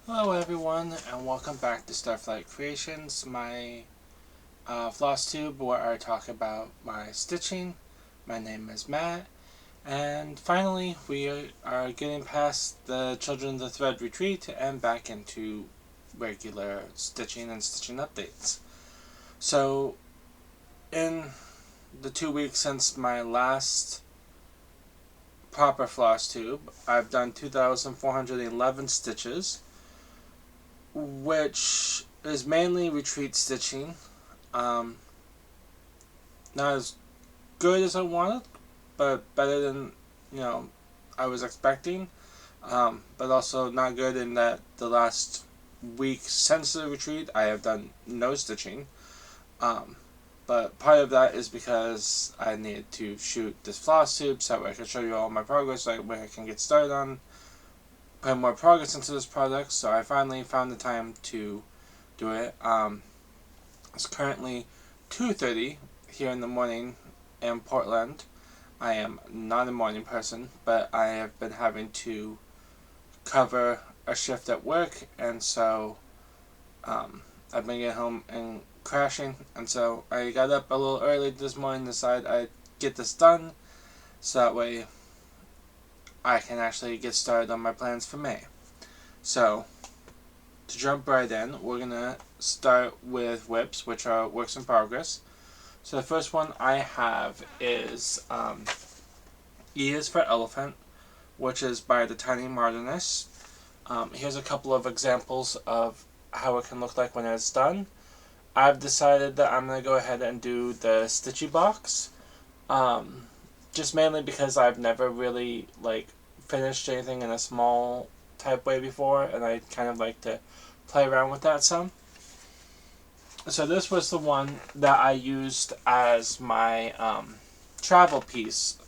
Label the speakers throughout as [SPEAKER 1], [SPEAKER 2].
[SPEAKER 1] Hello everyone, and welcome back to Starflight Creations, my Flosstube, where I talk about my stitching. My name is Matt, and finally we are getting past the Children of the Thread retreat and back into regular stitching and stitching updates. So, in the 2 weeks since my last proper Flosstube, I've done 2,411 stitches, which is mainly retreat stitching. Um, Not as good as I wanted, but better than I was expecting. But also not good in that the last week since the retreat I have done no stitching. Um, but part of that is because I needed to shoot this Flosstube so I can show you all my progress, like where I can get started on putting more progress into this project. So I finally found the time to do it. It's currently 2:30 here in the morning in Portland. I am not a morning person, but I have been having to cover a shift at work, and so I've been getting home and crashing, and so I got up a little early this morning to decide I'd get this done, so that way I can actually get started on my plans for May. So, to jump right in, we're going to start with whips, which are works in progress. So the first one I have is E is for Elephant, which is by the Tiny Modernist. Here's a couple of examples of how it can look like when it's done. I've decided that I'm going to go ahead and do the Stitchy box, just mainly because I've never really finished anything in a small type way before, and I kind of like to play around with that some. So this was the one that I used as my travel piece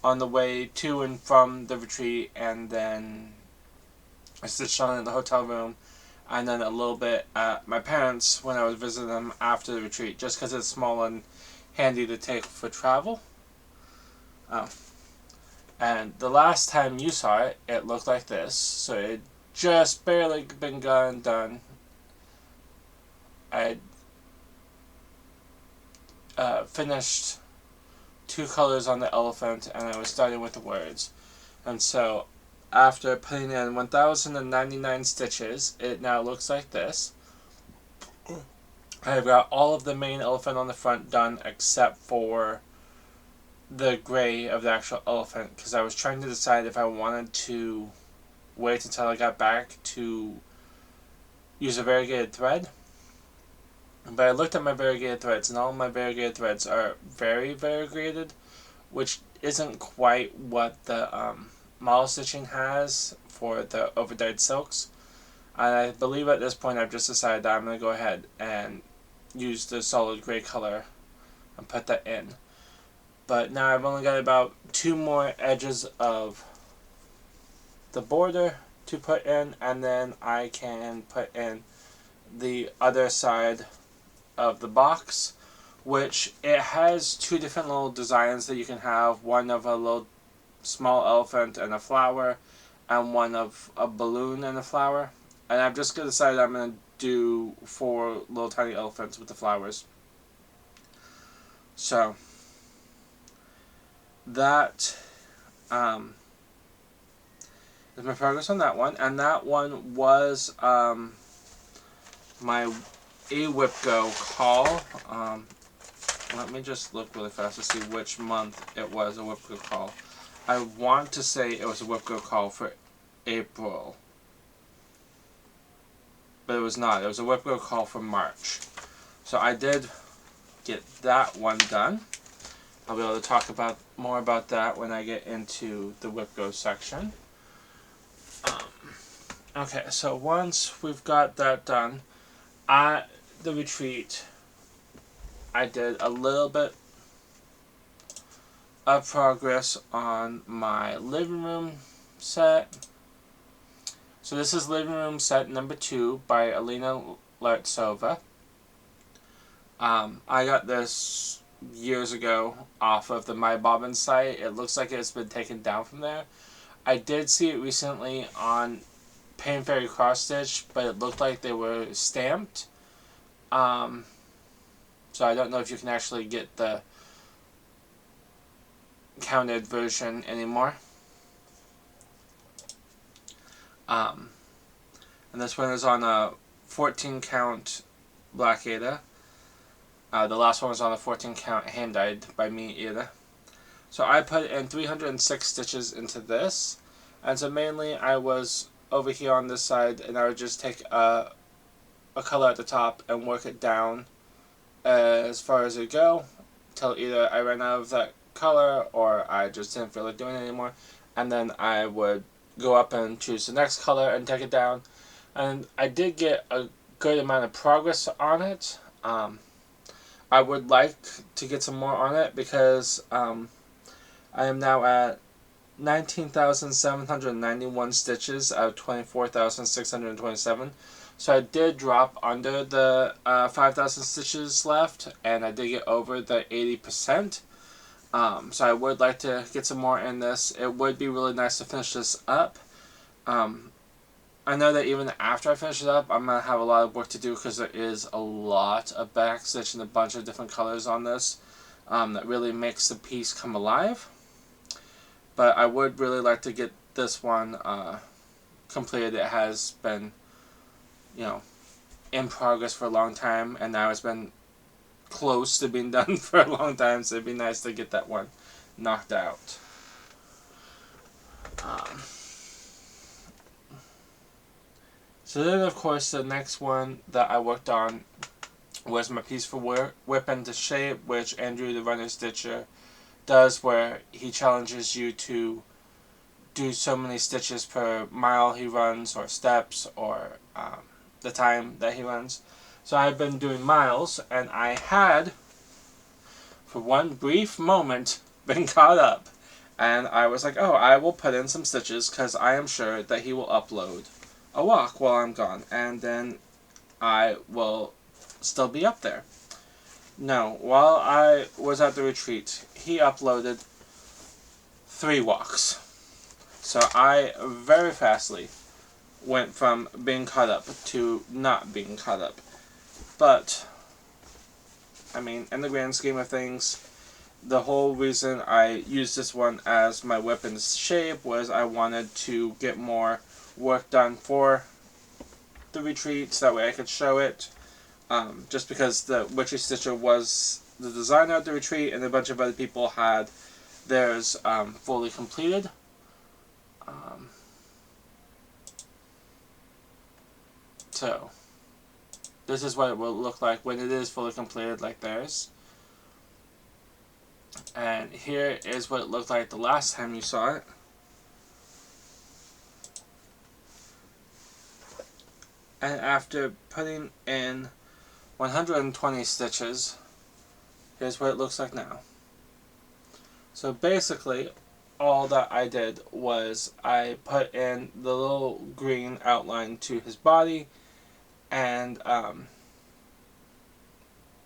[SPEAKER 1] on the way to and from the retreat, and then I stitched on it in the hotel room, and then a little bit at my parents' when I was visiting them after the retreat, just because it's small and handy to take for travel. And the last time you saw it, it looked like this. So it just barely been done. I finished 2 colors on the elephant, and I was starting with the words. And so, after putting in 1,099 stitches, it now looks like this. I've got all of the main elephant on the front done except for the gray of the actual elephant, because I was trying to decide if I wanted to wait until I got back to use a variegated thread. But I looked at my variegated threads, and all my variegated threads are very variegated, which isn't quite what the model stitching has for the overdyed silks. And I believe at this point I've just decided that I'm going to go ahead and use the solid gray color and put that in. But now I've only got about 2 more edges of the border to put in, and then I can put in the other side of the box, which it has 2 different little designs that you can have. One of a little small elephant and a flower, and one of a balloon and a flower. And I've just decided I'm going to do 4 little tiny elephants with the flowers. So that is my progress on that one, and that one was my whip go call. Let me just look really fast to see which month it was a whip go call. I want to say it was a whip go call for April, but it was not. It was a whip go call for March. So I did get that one done. I'll be able to talk more about that when I get into the whip go section. Okay, so once we've got that done, at the retreat, I did a little bit of progress on my living room set. So this is living room set number 2 by Elena Lartsova. I got this years ago off of the My Bobbin site. It looks like it's been taken down from there. I did see it recently on Pain Fairy cross stitch, but it looked like they were stamped. So I don't know if you can actually get the counted version anymore. And this one is on a 14 count Black Ada. The last one was on a 14 count hand dyed by me Ada. So I put in 306 stitches into this, and so mainly I was over here on this side, and I would just take a color at the top and work it down as far as it go, till either I ran out of that color or I just didn't feel like doing it anymore, and then I would go up and choose the next color and take it down. And I did get a good amount of progress on it. I would like to get some more on it because I am now at 19,791 stitches out of 24,627. So I did drop under the 5,000 stitches left, and I did get over the 80%. So I would like to get some more in this. It would be really nice to finish this up. I know that even after I finish it up, I'm going to have a lot of work to do because there is a lot of backstitch and a bunch of different colors on this that really makes the piece come alive. But I would really like to get this one completed. It has been, in progress for a long time, and now it's been close to being done for a long time, so it'd be nice to get that one knocked out. So then, of course, the next one that I worked on was my piece for Whip into Shape, which Andrew the Runner Stitcher does, where he challenges you to do so many stitches per mile he runs, or steps, or the time that he runs. So I've been doing miles, and I had, for one brief moment, been caught up. And I was like, oh, I will put in some stitches because I am sure that he will upload a walk while I'm gone, and then I will still be up there. No, while I was at the retreat, he uploaded 3 walks. So I very fastly went from being caught up to not being caught up. But, I mean, in the grand scheme of things, the whole reason I used this one as my weapon's shape was I wanted to get more work done for the retreat, so that way I could show it. Just because the Witchy Stitcher was the designer of the retreat, and a bunch of other people had theirs fully completed. So, this is what it will look like when it is fully completed like theirs. And here is what it looked like the last time you saw it. And after putting in 120 stitches, here's what it looks like now. So basically, all that I did was I put in the little green outline to his body, and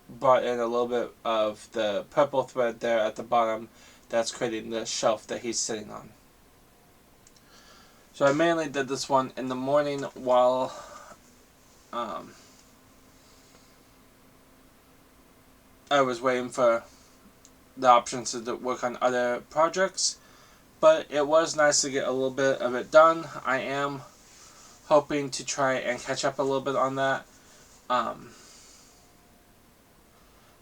[SPEAKER 1] brought in a little bit of the purple thread there at the bottom that's creating the shelf that he's sitting on. So I mainly did this one in the morning while I was waiting for the options to work on other projects, but it was nice to get a little bit of it done. I am hoping to try and catch up a little bit on that.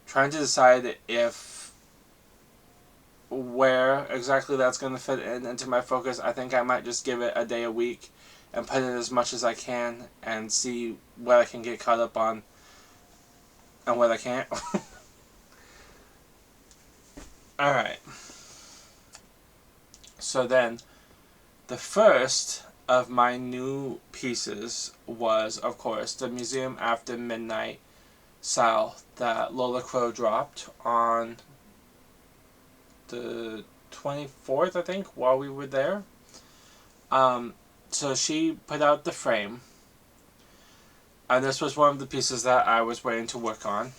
[SPEAKER 1] Trying to decide where exactly that's going to fit into my focus. I think I might just give it a day a week and put in as much as I can and see what I can get caught up on and what I can't. Alright. So then, the first of my new pieces was, of course, the Museum After Midnight SAL that Lola Crow dropped on the 24th, I think, while we were there. So she put out the frame, and this was one of the pieces that I was waiting to work on.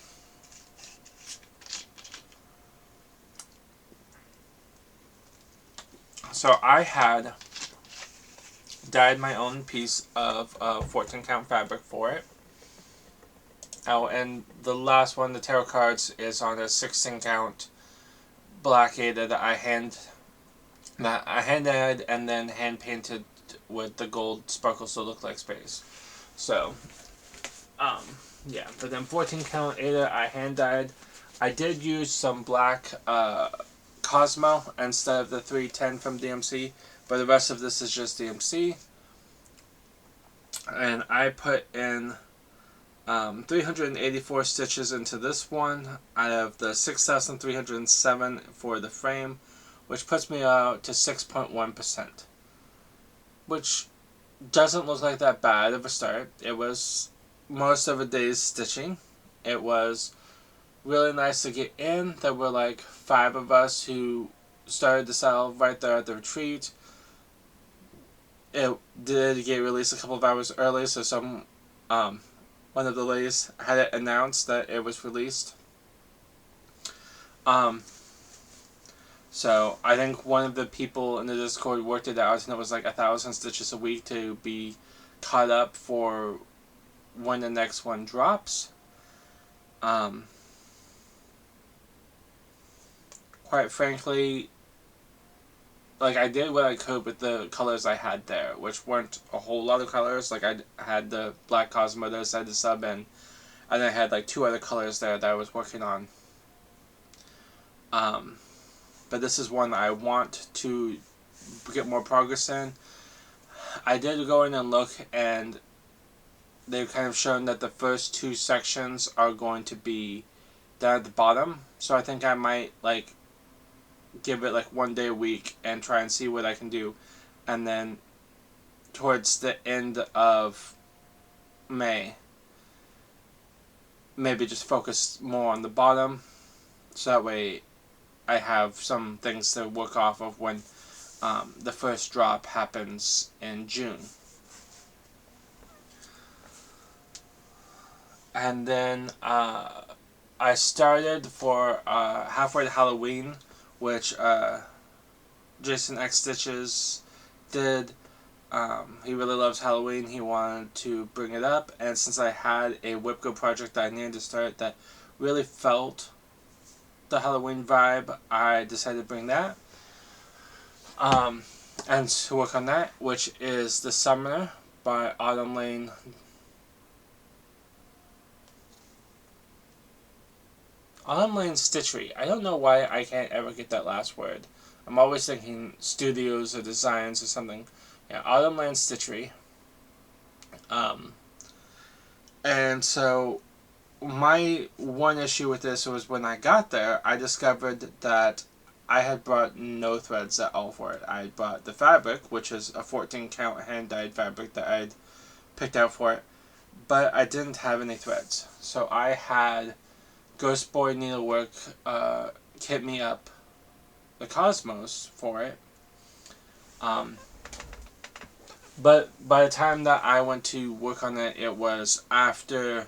[SPEAKER 1] So I had dyed my own piece of 14 count fabric for it. Oh, and the last one, the tarot cards, is on a 16 count black Ada that I hand dyed and then hand painted with the gold sparkles to look like space. So, yeah. But then 14 count Ada I hand dyed. I did use some black Cosmo instead of the 310 from DMC, but the rest of this is just DMC. And I put in 384 stitches into this one out of the 6,307 for the frame, which puts me out to 6.1%, which doesn't look like that bad of a start. It was most of a day's stitching. It was really nice to get in. There were like 5 of us who started the SAL right there at the retreat. It did get released a couple of hours early, so one of the ladies had it announced that it was released. So I think one of the people in the Discord worked it out, and it was like 1,000 stitches a week to be caught up for when the next one drops. Quite frankly, like, I did what I could with the colors I had there, which weren't a whole lot of colors. Like, I had the black Cosmo that I decided to sub in, and I had like 2 other colors there that I was working on. But this is one I want to get more progress in. I did go in and look, and they've kind of shown that the first 2 sections are going to be down at the bottom. So I think I might like give it like 1 day a week and try and see what I can do, and then towards the end of May maybe just focus more on the bottom, so that way I have some things to work off of when the first drop happens in June. And then I started for halfway to Halloween, which Jason X Stitches did. He really loves Halloween. He wanted to bring it up, and since I had a Whipco project that I needed to start that really felt the Halloween vibe, I decided to bring that. And to work on that, which is The Summoner by Autumn Lane. Autumn Lane Stitchery. I don't know why I can't ever get that last word. I'm always thinking studios or designs or something. Yeah, Autumn Lane Stitchery. And so my one issue with this was when I got there, I discovered that I had brought no threads at all for it. I brought the fabric, which is a 14 count hand-dyed fabric that I'd picked out for it, but I didn't have any threads. So I had Ghost Boy Needlework kit me up the Cosmos for it. But by the time that I went to work on it, it was after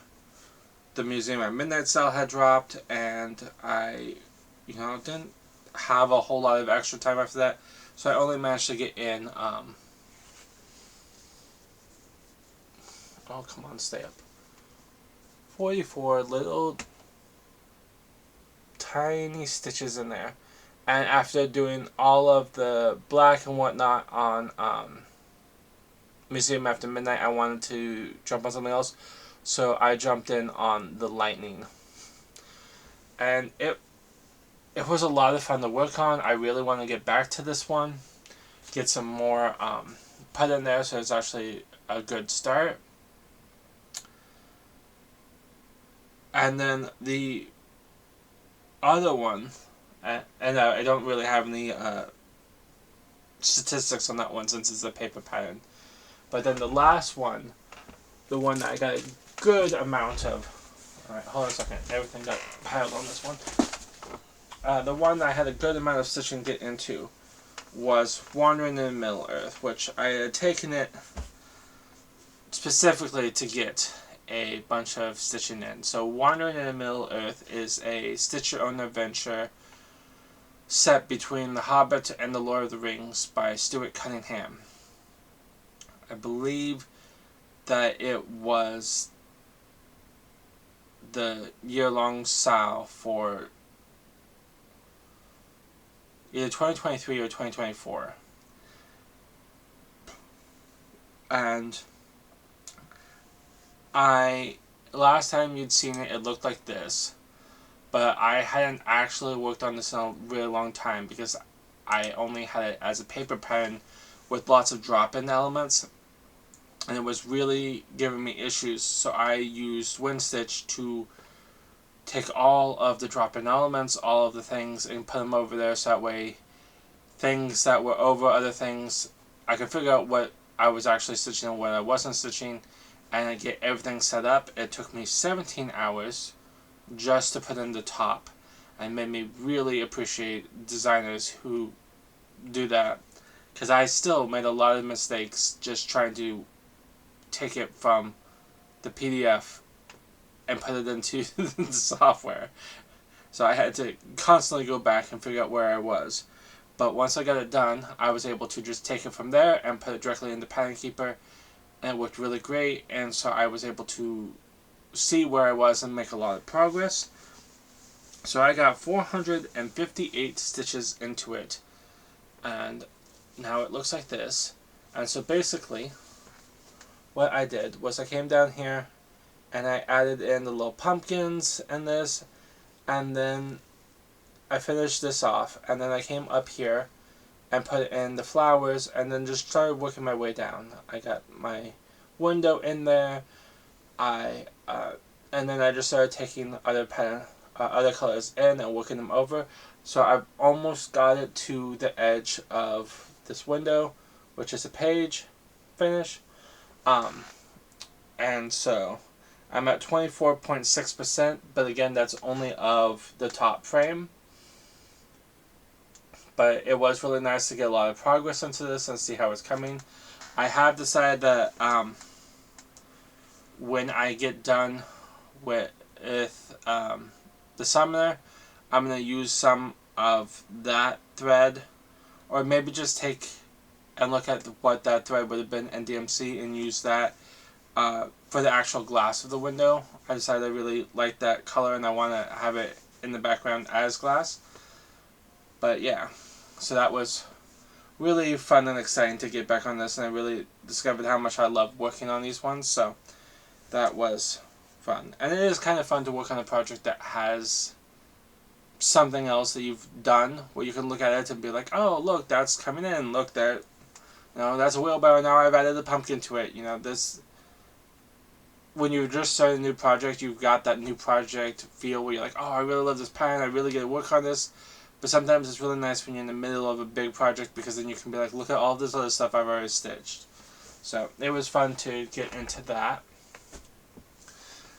[SPEAKER 1] the Museum at Midnight sale had dropped, and I, didn't have a whole lot of extra time after that, so I only managed to get in, oh, come on, stay up, 44 little tiny stitches in there. And after doing all of the black and whatnot on Museum After Midnight, I wanted to jump on something else, so I jumped in on the Lightning. And it was a lot of fun to work on. I really want to get back to this one, get some more put in there, so it's actually a good start. And then the other one, and I don't really have any statistics on that one since it's a paper pattern. But then the last one, the one that I got a good amount of, alright, hold on a second, everything got piled on this one. The one that I had a good amount of stitching to get into was Wandering in Middle Earth, which I had taken it specifically to get a bunch of stitching in. So Wandering in the Middle Earth is a Stitch Your Own Adventure set between The Hobbit and The Lord of the Rings by Stuart Cunningham. I believe that it was the year-long SAL for either 2023 or 2024. And last time you'd seen it, it looked like this. But I hadn't actually worked on this in a really long time because I only had it as a paper pen with lots of drop-in elements. And it was really giving me issues. So I used WinStitch to take all of the drop-in elements, all of the things, and put them over there so that way things that were over other things, I could figure out what I was actually stitching and what I wasn't stitching, and I get everything set up. It took me 17 hours just to put in the top, and made me really appreciate designers who do that, because I still made a lot of mistakes just trying to take it from the PDF and put it into the software. So I had to constantly go back and figure out where I was. But once I got it done, I was able to just take it from there and put it directly into Pattern Keeper, and it worked really great, and so I was able to see where I was and make a lot of progress. So I got 458 stitches into it, and now it looks like this. And so basically, what I did was I came down here, and I added in the little pumpkins and this, and then I finished this off, and then I came up here and put in the flowers, and then just started working my way down. I got my window in there, and then I just started taking other colors in and working them over. So I've almost got it to the edge of this window, which is a page finish. And so I'm at 24.6%, but again, that's only of the top frame. But it was really nice to get a lot of progress into this and see how it's coming. I have decided that when I get done with the summoner, I'm going to use some of that thread, or maybe just take and look at what that thread would have been in DMC and use that for the actual glass of the window. I decided I really like that color and I want to have it in the background as glass. But yeah, so that was really fun and exciting to get back on this, and I really discovered how much I love working on these ones, so that was fun. And it is kind of fun to work on a project that has something else that you've done, where you can look at it and be like, oh, look, that's coming in, look, there, that's a wheelbarrow, now I've added a pumpkin to it, this... When you just start a new project, you've got that new project feel where you're like, oh, I really love this pattern, I really get to work on this. But sometimes it's really nice when you're in the middle of a big project, because then you can be like, look at all this other stuff I've already stitched. So it was fun to get into that.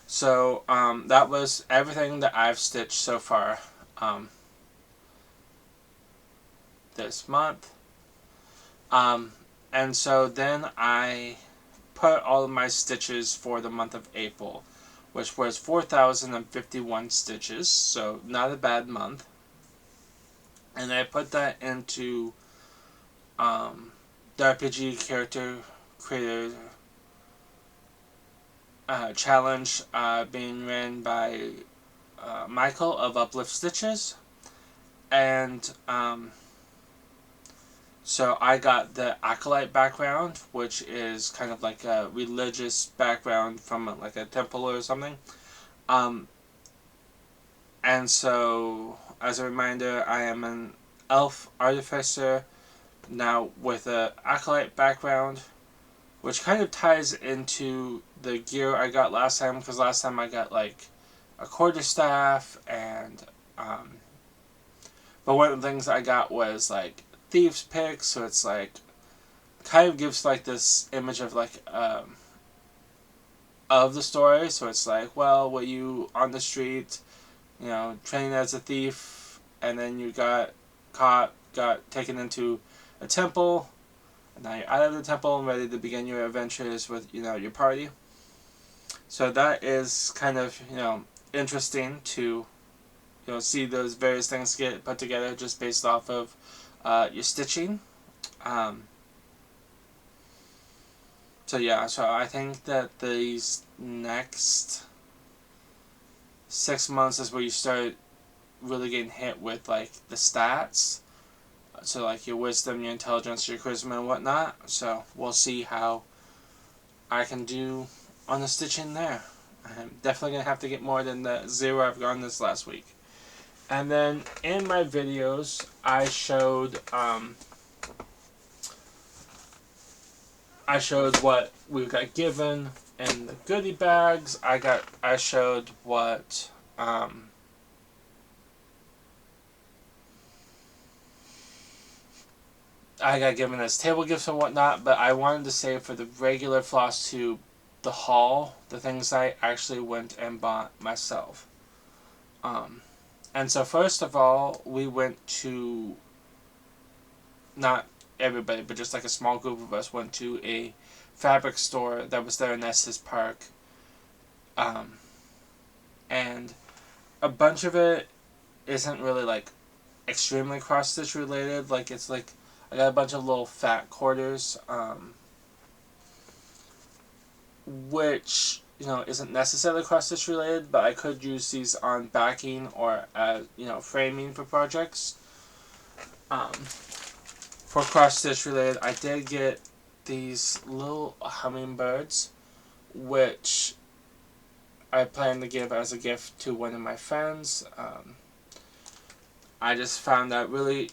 [SPEAKER 1] So that was everything that I've stitched so far this month. And so then I put all of my stitches for the month of April, which was 4,051 stitches, so not a bad month. And I put that into the RPG Character Creator Challenge being ran by Michael of Uplift Stitches. And so I got the Acolyte background, which is kind of like a religious background from like a temple or something. And so, as a reminder, I am an elf artificer now with a Acolyte background, which kind of ties into the gear I got last time, because last time I got like a quarterstaff and but one of the things I got was like thieves pick, so it's like kind of gives like this image of like of the story. So it's like, well, were you on the street, training as a thief, and then you got caught, got taken into a temple, and now you're out of the temple and ready to begin your adventures with your party. So that is kind of interesting to see those various things get put together just based off of your stitching. So yeah, so I think that these next 6 months is where you start really getting hit with like the stats. So like your wisdom, your intelligence, your charisma and whatnot. So we'll see how I can do on the stitching there. I'm definitely going to have to get more than the 0 I've gotten this last week. And then in my videos, I showed what we got given in the goodie bags. I showed what I got given as table gifts and whatnot, but I wanted to save for the regular Flosstube the haul, the things I actually went and bought myself. And so first of all, we went to, not everybody, but just like a small group of us went to a fabric store that was there in Estes Park. And a bunch of it isn't really like extremely cross stitch related. Like it's like I got a bunch of little fat quarters, which isn't necessarily cross stitch related, but I could use these on backing or as framing for projects. For cross stitch related, I did get these little hummingbirds, which I plan to give as a gift to one of my friends. I just found that really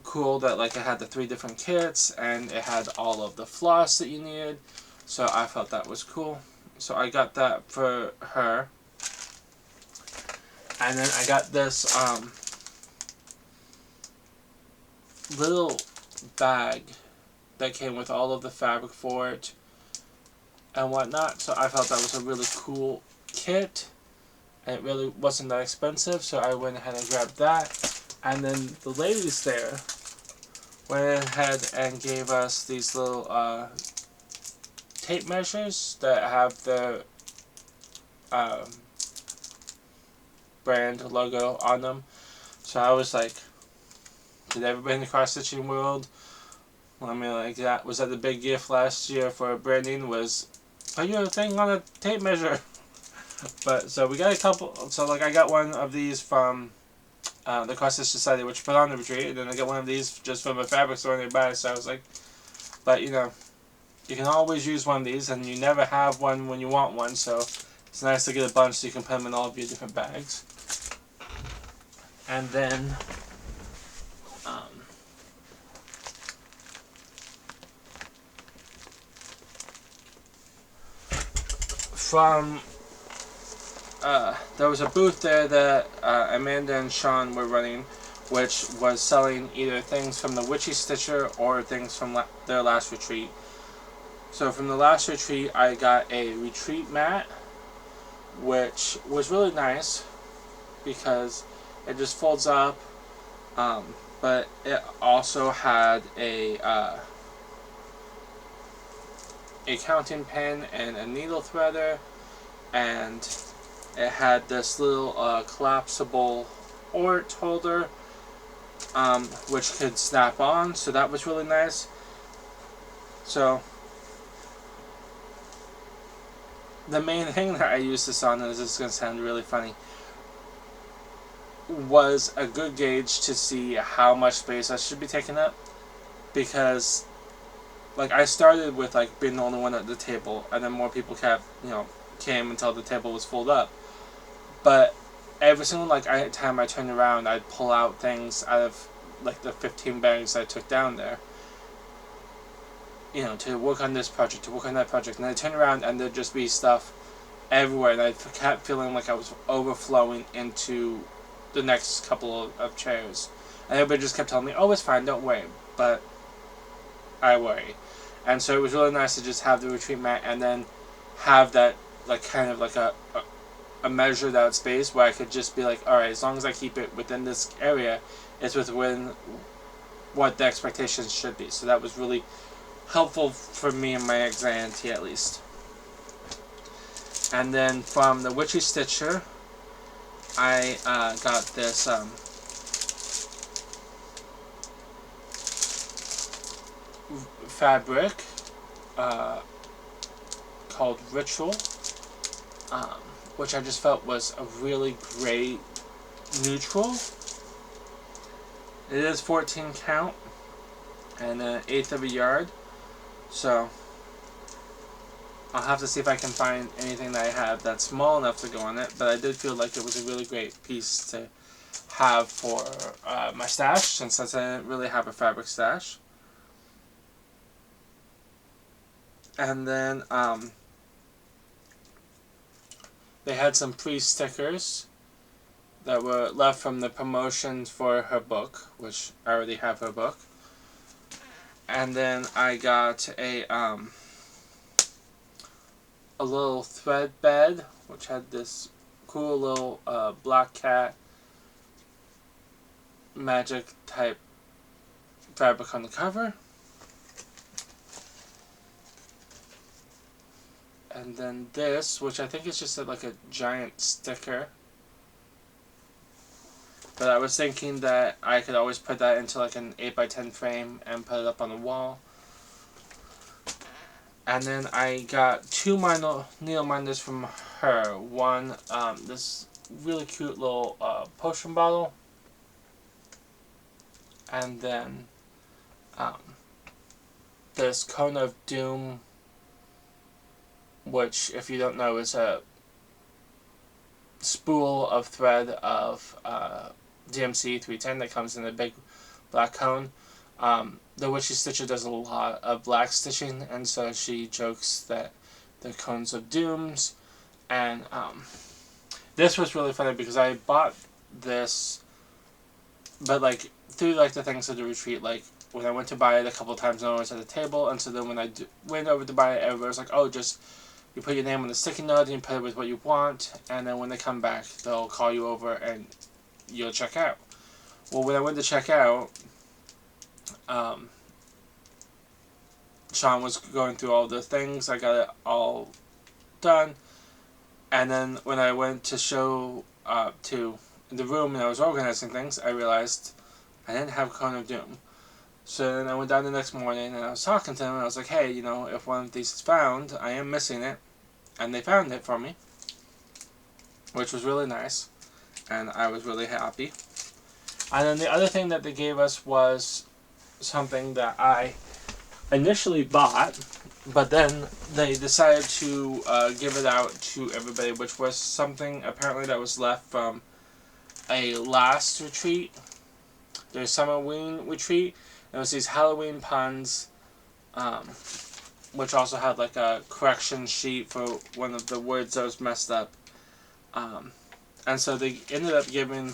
[SPEAKER 1] cool that like it had the 3 different kits and it had all of the floss that you needed, so I felt that was cool. So I got that for her, and then I got this little bag that came with all of the fabric for it and whatnot. So I felt that was a really cool kit, and it really wasn't that expensive, so I went ahead and grabbed that. And then the ladies there went ahead and gave us these little tape measures that have the brand logo on them. So I was like, did everybody in the cross stitching world, I mean, like that was that the big gift last year for branding was put your thing on a tape measure. But so we got a couple. So like I got one of these from the Cross Stitch Society, which put on the retreat, and then I got one of these just from a fabric store nearby. So I was like, but you can always use one of these, and you never have one when you want one. So it's nice to get a bunch so you can put them in all of your different bags. And then from there was a booth there that Amanda and Sean were running, which was selling either things from the Witchy Stitcher or things from their last retreat. So from the last retreat, I got a retreat mat, which was really nice because it just folds up, but it also had a counting pen and a needle threader, and it had this little collapsible ort holder, which could snap on, so that was really nice. So the main thing that I used this on, and this is going to sound really funny, was a good gauge to see how much space I should be taking up, because like I started with like being the only one at the table, and then more people came until the table was filled up. But every single time I turned around, I'd pull out things out of like the 15 bags I took down there, to work on this project, to work on that project, and I'd turn around and there'd just be stuff everywhere, and I kept feeling like I was overflowing into the next couple of chairs, and everybody just kept telling me, "Oh, it's fine, don't worry," but I worry. And so it was really nice to just have the retreat mat and then have that like kind of like a measured out space where I could just be like, alright, as long as I keep it within this area, it's within what the expectations should be. So that was really helpful for me and my anxiety, at least. And then from the Witchy Stitcher, I got this fabric called Ritual, which I just felt was a really great neutral. It is 14 count and an eighth of a yard, so I'll have to see if I can find anything that I have that's small enough to go on it, but I did feel like it was a really great piece to have for my stash, since I didn't really have a fabric stash. And then they had some free stickers that were left from the promotions for her book, which I already have her book. And then I got a little thread bed, which had this cool little black cat magic type fabric on the cover. And then this, which I think is just like a giant sticker. But I was thinking that I could always put that into like an 8x10 frame and put it up on the wall. And then I got two needle minders from her. One, this really cute little potion bottle. And then this Cone of Doom, which, if you don't know, is a spool of thread of DMC 310 that comes in a big black cone. The Witchy Stitcher does a lot of black stitching, and so she jokes that they're Cones of Dooms. And this was really funny because I bought this, but like through like the things of the retreat, like when I went to buy it a couple of times, no one was at the table, and so then when I went over to buy it, everybody was like, "Oh, just you put your name on the sticky note and you put it with what you want, and then when they come back, they'll call you over and you'll check out." Well, when I went to check out, Sean was going through all the things. I got it all done, and then when I went to show to the room and I was organizing things, I realized I didn't have Cone of Doom. So then I went down the next morning and I was talking to them and I was like, "Hey, you know, if one of these is found, I am missing it," and they found it for me, which was really nice, and I was really happy. And then the other thing that they gave us was something that I initially bought, but then they decided to give it out to everybody, which was something apparently that was left from a last retreat, their Summerween retreat. It was these Halloween puns, which also had like a correction sheet for one of the words that was messed up. And so they ended up giving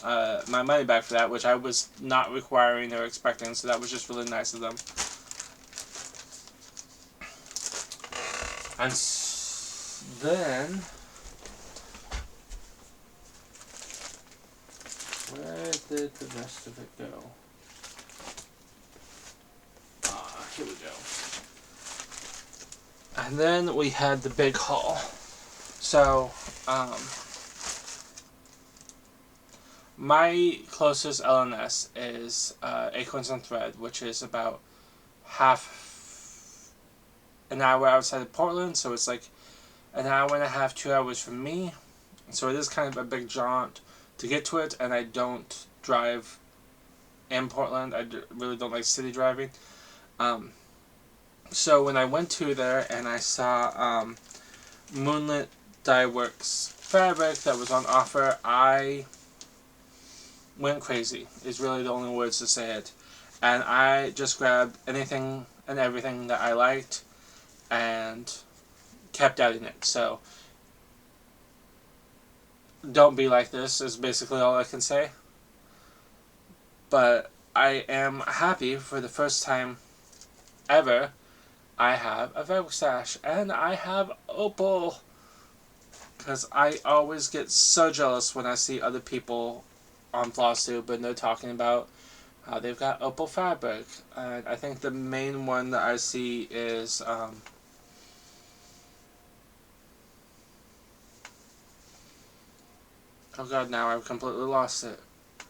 [SPEAKER 1] my money back for that, which I was not requiring or expecting, so that was just really nice of them. And then, where did the rest of it go? Here we go. And then we had the big haul. So, my closest LNS is Acorns and Thread, which is about half an hour outside of Portland, so it's like an hour and a half, 2 hours from me. So it is kind of a big jaunt to get to it, and I don't drive in Portland. I really don't like city driving. So when I went to there and I saw Moonlit Dye Works fabric that was on offer, I went crazy, is really the only words to say it. And I just grabbed anything and everything that I liked and kept adding it. So don't be like this is basically all I can say. But I am happy for the first time ever. I have a fabric stash, and I have opal, because I always get so jealous when I see other people on Flosstube and they're talking about how they've got opal fabric. And I think the main one that I see is oh god, now I've completely lost it.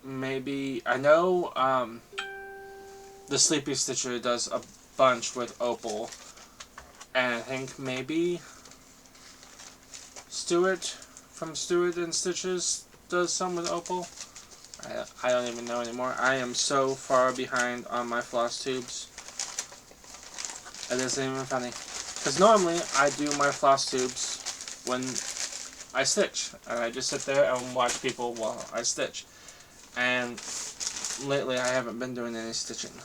[SPEAKER 1] Maybe, I know the Sleepy Stitcher does a bunch with opal. And I think maybe Stuart from Stuart and Stitches does some with opal. I don't even know anymore. I am so far behind on my floss tubes. It isn't even funny. Because normally I do my floss tubes when I stitch. And I just sit there and watch people while I stitch. And lately I haven't been doing any stitching.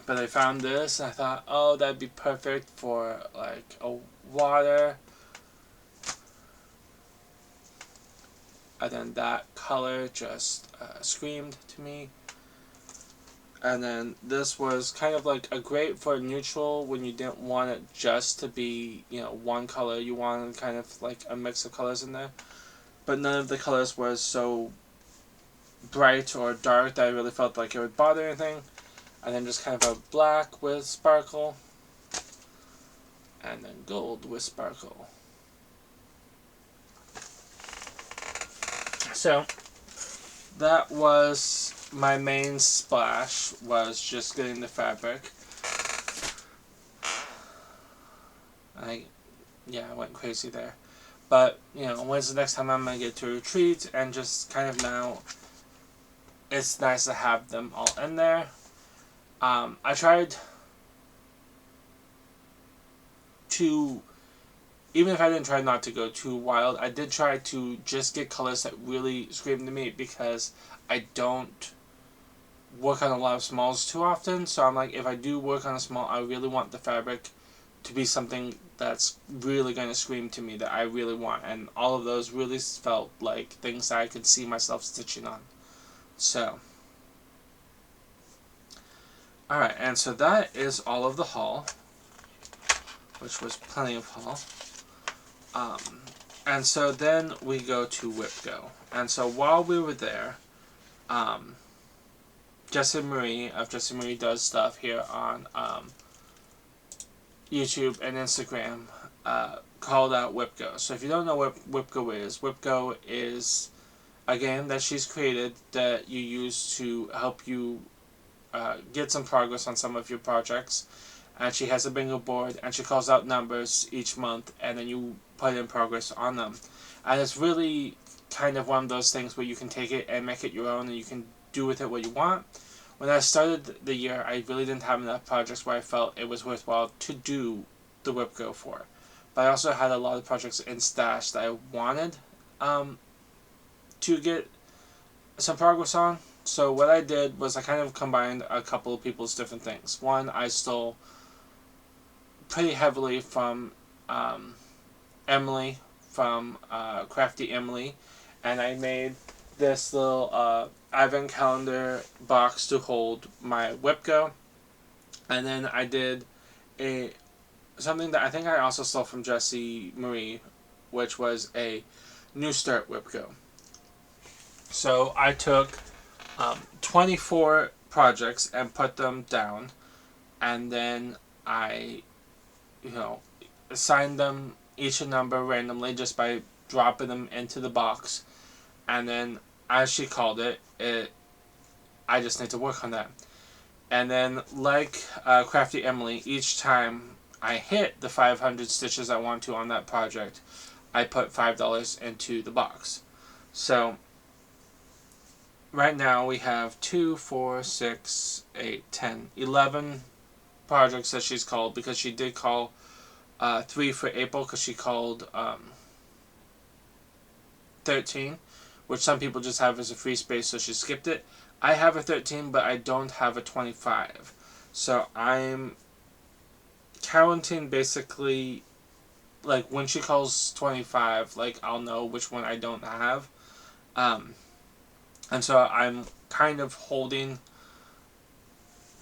[SPEAKER 1] But I found this and I thought, oh, that'd be perfect for like a water. And then that color just screamed to me. And then this was kind of like a great for neutral when you didn't want it just to be, you know, one color. You wanted kind of like a mix of colors in there. But none of the colors was so bright or dark that I really felt like it would bother anything. And then just kind of a black with sparkle. And then gold with sparkle. So that was my main splash, was just getting the fabric. I went crazy there. But, you know, when's the next time I'm going to get to a retreat, and just kind of now, it's nice to have them all in there. I tried to, even if I didn't try not to go too wild, I did try to just get colors that really screamed to me, because I don't work on a lot of smalls too often. So I'm like, if I do work on a small, I really want the fabric to be something that's really going to scream to me, that I really want. And all of those really felt like things that I could see myself stitching on. So, alright, and so that is all of the haul, which was plenty of haul. And so then we go to WhipGo. And so while we were there, Jessie Marie of Jessie Marie Does Stuff here on YouTube and Instagram called out WhipGo. So if you don't know what WhipGo is a game that she's created that you use to help you get some progress on some of your projects. And she has a bingo board, and she calls out numbers each month, and then you put in progress on them. And it's really kind of one of those things where you can take it and make it your own, and you can do with it what you want. When I started the year, I really didn't have enough projects where I felt it was worthwhile to do the WhipGo for. But I also had a lot of projects in stash that I wanted to get some progress on. So what I did was I kind of combined a couple of people's different things. One, I stole pretty heavily from Emily, from Crafty Emily, and I made this little advent calendar box to hold my WhipGo. And then I did something that I think I also stole from Jessie Marie, which was a New Start WhipGo. So I took 24 projects and put them down, and then I, assigned them each a number randomly just by dropping them into the box, and then, as she called it, I just need to work on that. And then, like Crafty Emily, each time I hit the 500 stitches I want to on that project, I put $5 into the box. So right now we have 2, 4, 6, 8, 10, 11 projects that she's called, because she did call 3 for April, because she called 13, which some people just have as a free space, so she skipped it. I have a 13, but I don't have a 25. So I'm counting basically, like, when she calls 25, like, I'll know which one I don't have. And so I'm kind of holding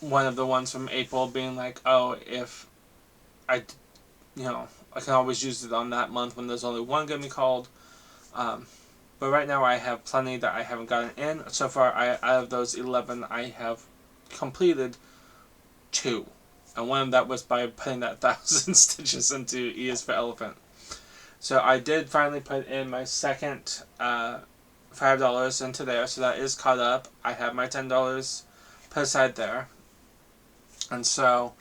[SPEAKER 1] one of the ones from April, being like, oh, if I can always use it on that month when there's only one going to be called. But right now I have plenty that I haven't gotten in. So far, out of those 11, I have completed 2. And one of that was by putting that 1,000 stitches into E is for Elephant. So I did finally put in my second $5 into there, so that is caught up. I have my $10 put aside there. And so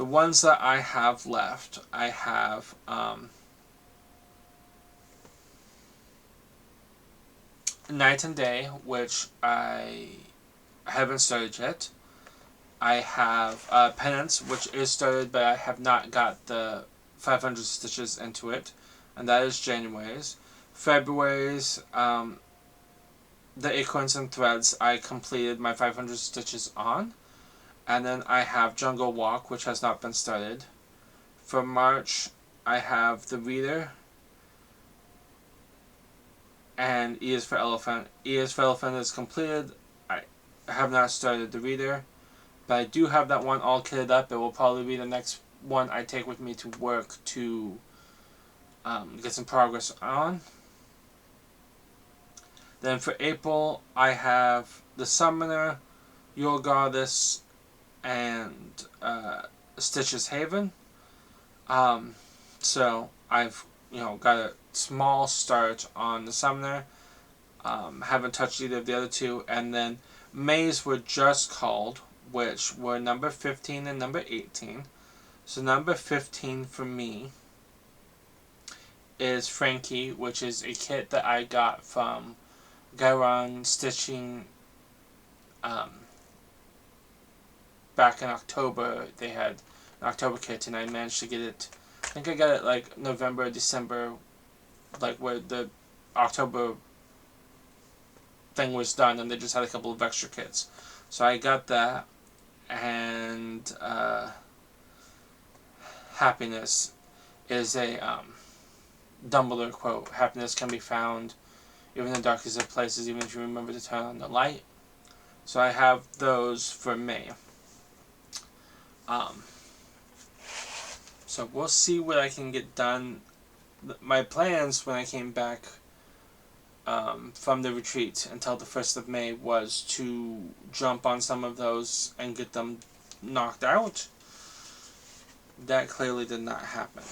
[SPEAKER 1] The ones that I have left, I have Night and Day, which I haven't started yet. I have Penance, which is started, but I have not got the 500 stitches into it, and that is January's. February's, the Acorns and Threads, I completed my 500 stitches on. And then I have Jungle Walk, which has not been started. For March, I have The Reader and E is for Elephant. E is for Elephant is completed. I have not started The Reader, but I do have that one all kitted up. It will probably be the next one I take with me to work to get some progress on. Then for April, I have The Summoner, Your Goddess, and Stitch's Haven. So I've got a small start on The Summoner. Haven't touched either of the other two, and then May's were just called, which were number 15 and number 18. So number 15 for me is Frankie, which is a kit that I got from Gairon Stitching back in October. They had an October kit, and I managed to get it. I think I got it like November, December, like where the October thing was done, and they just had a couple of extra kits. So I got that, and Happiness is a Dumbledore quote. Happiness can be found even in the darkest of places, even if you remember to turn on the light. So I have those for May. So we'll see what I can get done. My plans when I came back from the retreat until the 1st of May was to jump on some of those and get them knocked out. That clearly did not happen.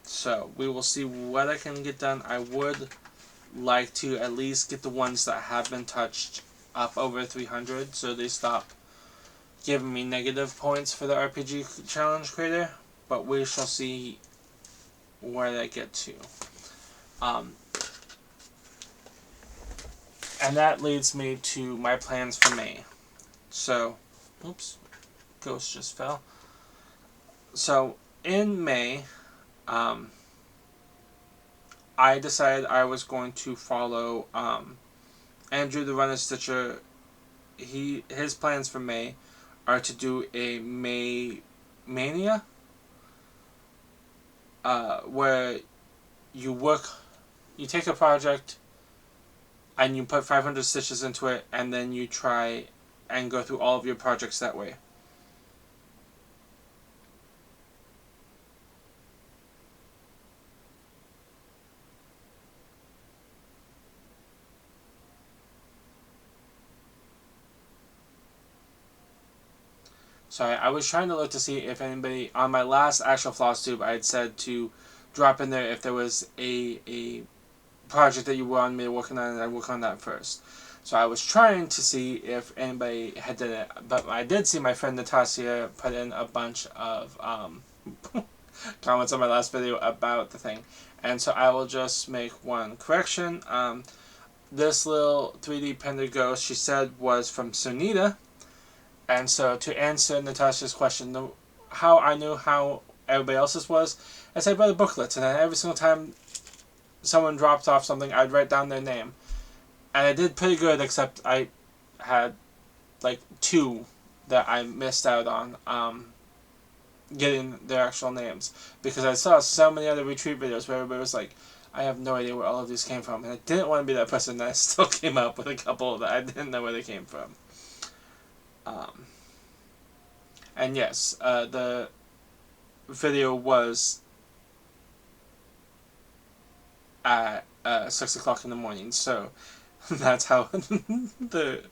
[SPEAKER 1] So we will see what I can get done. I would like to at least get the ones that have been touched up over 300 so they stop giving me negative points for the RPG challenge creator, but we shall see where they get to. And that leads me to my plans for May. So, oops, ghost just fell. So, in May, I decided I was going to follow Andrew the Runner Stitcher. His plans for May are to do a May Mania, where you take a project and you put 500 stitches into it, and then you try and go through all of your projects that way. Sorry, I was trying to look to see if anybody, on my last actual Flosstube, I had said to drop in there if there was a project that you wanted me to work on, and I'd work on that first. So I was trying to see if anybody had done it, but I did see my friend Natasha put in a bunch of comments on my last video about the thing. And so I will just make one correction. This little 3D Panda Ghost, she said, was from Sunita. And so to answer Natasha's question, how I knew how everybody else's was, is I read the booklets, and then every single time someone dropped off something, I'd write down their name. And I did pretty good, except I had like 2 that I missed out on getting their actual names. Because I saw so many other retreat videos where everybody was like, I have no idea where all of these came from. And I didn't want to be that person, that I still came up with a couple that I didn't know where they came from. And yes, the video was at 6 o'clock in the morning, so that's how the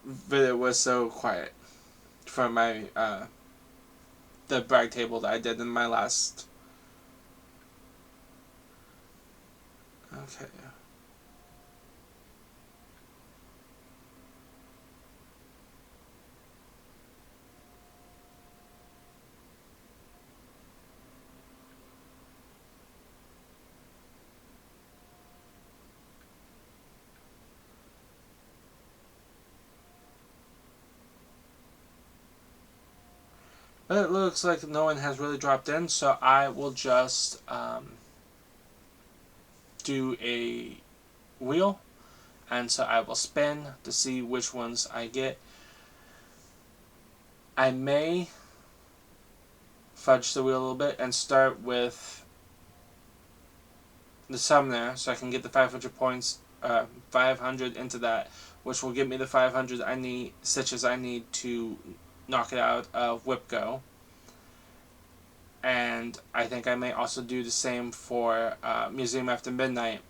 [SPEAKER 1] video was so quiet for my the brag table that I did in my last. Okay. But it looks like no one has really dropped in, so I will just do a wheel, and so I will spin to see which ones I get. I may fudge the wheel a little bit and start with the summoner so I can get the 500 points, 500 into that, which will give me the 500 stitches I need to knock it out of Whip Go. And I think I may also do the same for Museum After Midnight,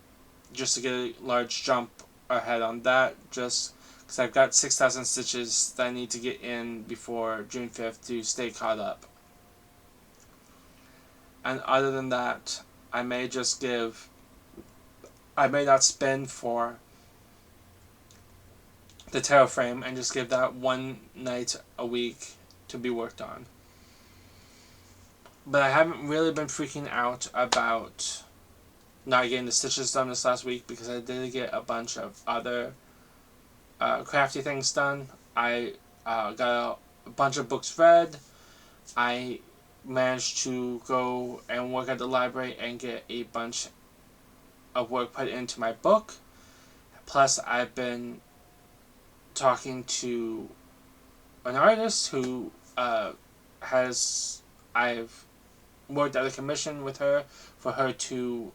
[SPEAKER 1] just to get a large jump ahead on that, just because I've got 6,000 stitches that I need to get in before June 5th to stay caught up. And other than that, I may not spend for the tarot frame and just give that one night a week to be worked on. But I haven't really been freaking out about not getting the stitches done this last week, because I did get a bunch of other crafty things done. I got a bunch of books read. I managed to go and work at the library and get a bunch of work put into my book. Plus, I've been talking to an artist who I've worked out a commission with her for her to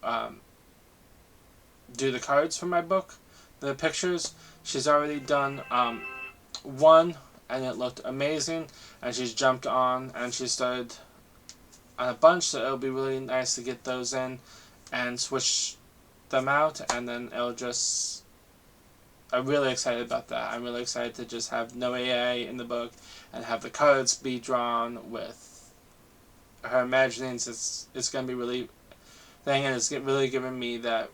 [SPEAKER 1] do the cards for my book, the pictures. She's already done one, and it looked amazing, and she's jumped on and she started on a bunch, so it'll be really nice to get those in and switch them out, and then it'll just... I'm really excited about that. I'm really excited to just have no AI in the book and have the cards be drawn with her imaginings. It's going to be really thing, and it's really giving me that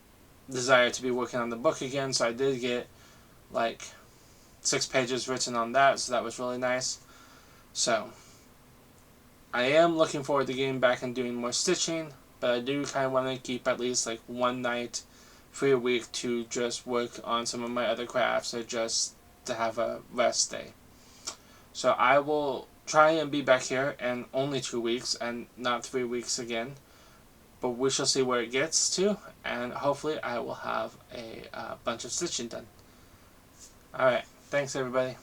[SPEAKER 1] desire to be working on the book again. So I did get like 6 pages written on that, so that was really nice. So I am looking forward to getting back and doing more stitching, but I do kind of want to keep at least like one night free a week to just work on some of my other crafts, or just to have a rest day. So I will try and be back here in only 2 weeks and not 3 weeks again, but we shall see where it gets to, and hopefully I will have a bunch of stitching done. Alright, thanks everybody.